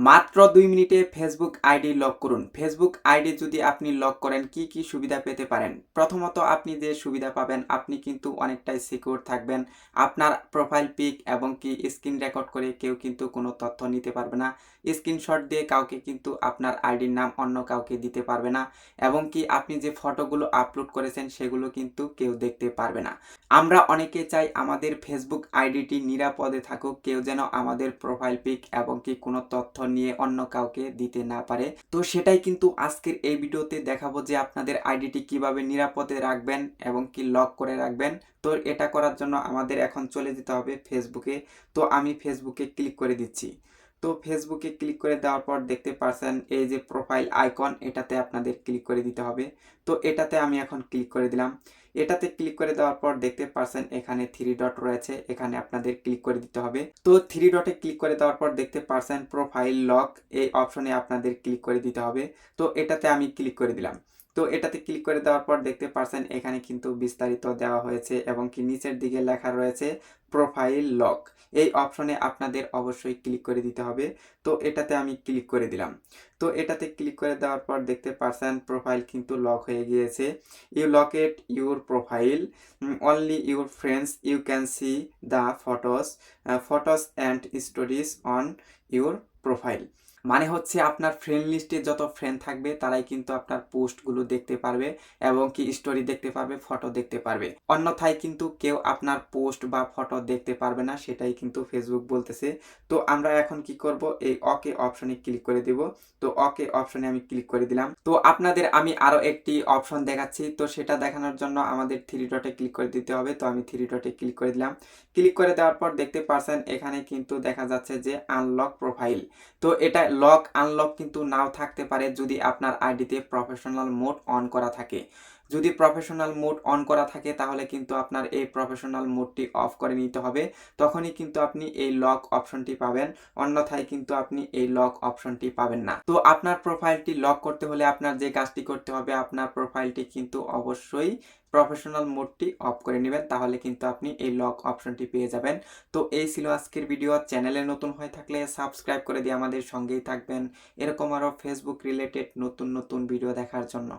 মাত্র ২ মিনিটে Facebook ID lock করুন। ফেসবুক আইডি যদি আপনি লক করেন কি সুবিধা পেতে পারেন? প্রথমত আপনি যে সুবিধা পাবেন আপনি কিন্তু অনেকটাই সিকিউর থাকবেন। আপনার প্রোফাইল পিক এবং কি স্ক্রিন রেকর্ড করে কেউ কিন্তু কোনো তথ্য নিতে পারবে না। স্ক্রিনশট দিয়ে কাউকে কিন্তু আপনার আইডির নাম অন্য কাউকে দিতে পারবে না এবং কি আপনি যে ফটোগুলো আপলোড করেছেন সেগুলো কিন্তু কেউ দেখতে পারবে না। আমরা অনেকে চাই আমাদের ফেসবুক আইডিটি নিরাপদে থাকুক, কেউ যেন আমাদের প্রোফাইল পিক এবং কি কোনো তথ্য নিয়ে অন্য কাউকে দিতে না পারে। তো সেটাই কিন্তু আজকের এই ভিডিওতে দেখাবো যে আপনাদের আইডিটি কিভাবে নিরাপদে রাখবেন এবং কি লক করে রাখবেন। তো এটা করার জন্য আমাদের এখন চলে যেতে হবে ফেসবুকে। তো আমি ফেসবুকে ক্লিক করে দিচ্ছি। তো ফেসবুকে ক্লিক করে দেওয়ার পর দেখতে পাচ্ছেন এই যে প্রোফাইল আইকন, এটাতে আপনাদের ক্লিক করে দিতে হবে। তো এটাতে আমি এখন ক্লিক করে দিলাম। এটাতে ক্লিক করে দেওয়ার পর দেখতে পাচ্ছেন এখানে 3 ডট রয়েছে, এখানে আপনাদের ক্লিক করে দিতে হবে। তো 3 ডটে ক্লিক করে দেওয়ার পর দেখতে পাচ্ছেন প্রোফাইল লক, এই অপশনে আপনাদের ক্লিক করে দিতে হবে। তো এটাতে আমি ক্লিক করে দিলাম। তো এটাতে ক্লিক করে দেওয়ার পর দেখতে পাচ্ছেন এখানে কিন্তু বিস্তারিত দেওয়া হয়েছে এবং কি নিচের দিকে লেখা রয়েছে প্রোফাইল লক। এই অপশনে আপনাদের অবশ্যই ক্লিক করে দিতে হবে। তো এটাতে আমি ক্লিক করে দিলাম। তো এটাতে ক্লিক করে দেওয়ার পর দেখতে পাচ্ছেন প্রোফাইল কিন্তু লক হয়ে গিয়েছে। You locate your profile. Only your friends you can see the photos and stories on your profile. মানে হচ্ছে আপনার ফ্রেন্ড লিস্টে যত ফ্রেন্ড থাকবে তারাই কিন্তু আপনার পোস্টগুলো দেখতে পারবে এবং কি স্টোরি দেখতে পারবে, ফটো দেখতে পারবে। অন্যথায় কিন্তু কেউ আপনার পোস্ট বা ফটো দেখতে পারবে না, সেটাই কিন্তু ফেসবুক বলতেছে। তো আমরা এখন কি করব, এই ওকে অপশনে ক্লিক করে দিব। তো ওকে অপশনে আমি ক্লিক করে দিলাম। তো আপনাদের আমি আরো একটি অপশন দেখাচ্ছি, তো সেটা দেখানোর জন্য আমাদের 3 ডটে ক্লিক করে দিতে হবে। তো আমি 3 ডটে ক্লিক করে দিলাম। ক্লিক করে দেওয়ার পর দেখতে পাচ্ছেন এখানে কিন্তু দেখা যাচ্ছে যে আনলক প্রোফাইল। তো এটা লক আনলক কিন্তু নাও থাকতে পারে যদি আপনার আইডিতে প্রফেশনাল মোড অন করা থাকে। যদি প্রফেশনাল মোড অন করা থাকে তাহলে কিন্তু আপনার এই প্রফেশনাল মোডটি অফ করে নিতে হবে, তখনই কিন্তু আপনি এই লক অপশনটি পাবেন। অন্যথায় কিন্তু আপনি এই লক অপশনটি পাবেন না। তো আপনার প্রোফাইলটি লক করতে হলে আপনার যে কাজটি করতে হবে, আপনার প্রোফাইলটি কিন্তু অবশ্যই প্রফেশনাল মোডটি অফ করে নেবেন, তাহলে কিন্তু আপনি এই লক অপশনটি পেয়ে যাবেন। তো এই ছিল আজকের ভিডিও। চ্যানেলে নতুন হয়ে থাকলে সাবস্ক্রাইব করে দিয়ে আমাদের সঙ্গেই থাকবেন এরকম আরও ফেসবুক রিলেটেড নতুন নতুন ভিডিও দেখার জন্য।